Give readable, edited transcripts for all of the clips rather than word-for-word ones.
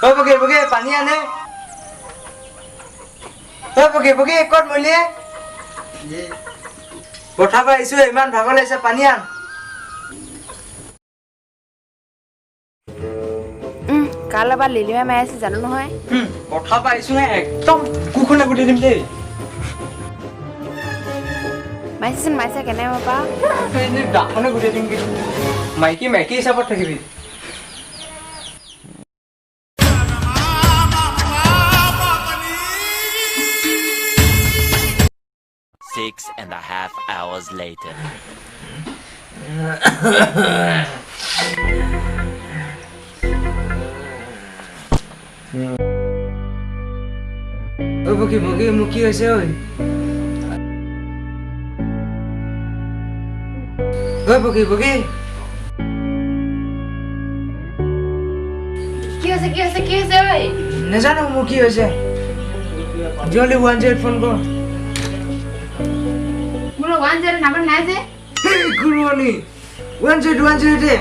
ঐ বগে বগে পানী আনে ঐ বগে বগে ক'ত মৰিলে পথাৰ পৰা আহিছো ইমান ভাগৰ লাগিছে পানী আন কালে বা লিলিমাই মাৰি আছে জানো নহয় পথাৰ পৰা আহিছো একদম কুখনে গুটি দিম দেই মাৰিছেচোন মাৰিছে কেনে বাবা ডাখনে গুটি দিম কি মাইকী মাইকী হিচাপত থাকিবি .5 hours later. ঐ বগী বগী মোক কি হৈছে ঐ ঐ বগী বগী কি হৈছে ঐ নাজানো মোৰ কি হৈছে জলদি 108 ফোন কৰ মোৰ 10 নাম্বাৰ নাই যে গুৰুৱানী 108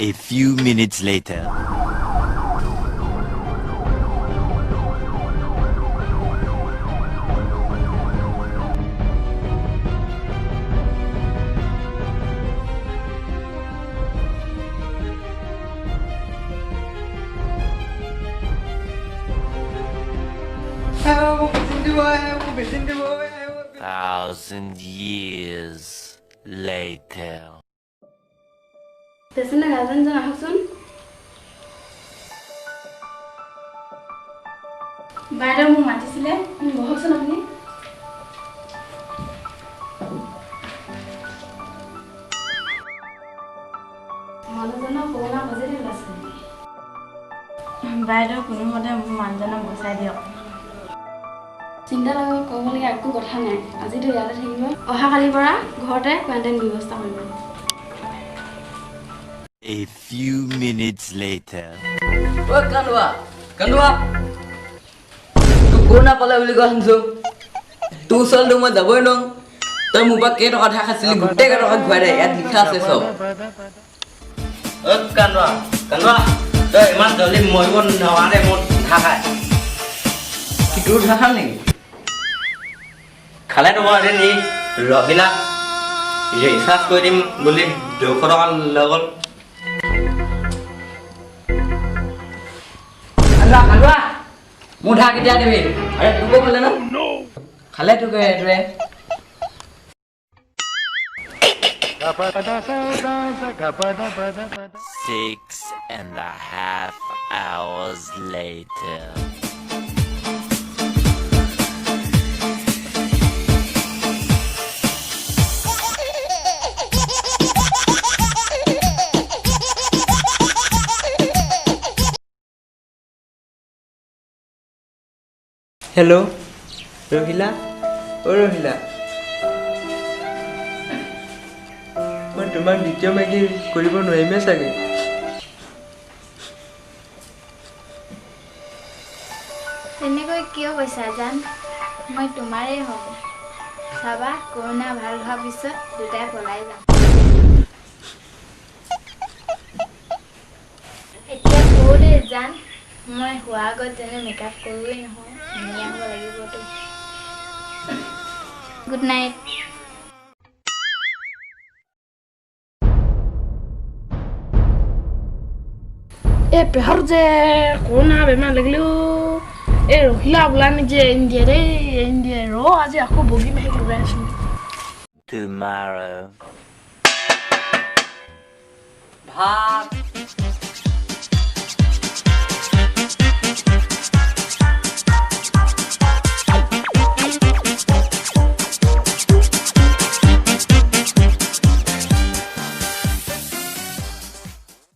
A few minutes later. Thousand years later. Patient গাৰ্জেনজন আহকচোন বাইদেউ মোক মাতিছিলে বহকচোন আপুনি মানুহজনক কৰোণা পজিটিভ আছে বাইদেউ কোনোমতে মোৰ মানুহজনক বচাই দিয়ক চিন্তা কৰিব লগা একো কথা নাই আজিতো ইয়াতে থাকিব অহাকালিৰ পৰা ঘৰতে কোৱাৰেণ্টাইন ব্যৱস্থা কৰিব A few minutes later. ঐ কান্দুৱা তোক কৰোণা পালে বুলি কোৱা শুনিছো তোৰ ওচৰলৈ মই যাবই নোৱাৰো তই মোৰ পৰা কেইটকা ধাৰ খাইছিলি গোটেই কেইটকা ঘূৰাই দে ইয়াত লিখা আছে চব ঐ কান্দুৱা তই ইমান জলদি মৰিব নোৱাৰে মোৰ ধাৰ খাই কি তোৰ ধাৰ খাল নেকি খালে তোমাৰ এদিন ই ৰহিলা ৰিচাৰ্জ কৰি দিম বুলি 200 টকা লৈ গ'ল খালোৱা মোৰ ধাৰ কেতিয়া দিবি আৰে তোকো খালে ন খালে তোকে এইটোৱে .5 hours later. হেল্ল' ৰহিলা ৰহিলা মই তোমাক দ্বিতীয় মাইকী কৰিব নোৱাৰিমে চাগে তেনেকৈ কিয় কৈছা জান মই তোমাৰেই হ'ব চাবা কৰোণা ভাল হোৱাৰ পিছত দুটাই পলাই যাম এতিয়া কওঁদে জান মই হোৱাৰ আগত যেনে মেকআপ কৰোৱেই নহয় ধুনীয়া হ'ব লাগিবতো গুড নাইট এই পেহৰ যে কৰোণা বেমাৰ লাগিলেও এই ৰহিলা বোলা যে ইণ্ডিয়াই ৰ আজি আকৌ বগী মাহি লগাই আছো Tomorrow. ভাত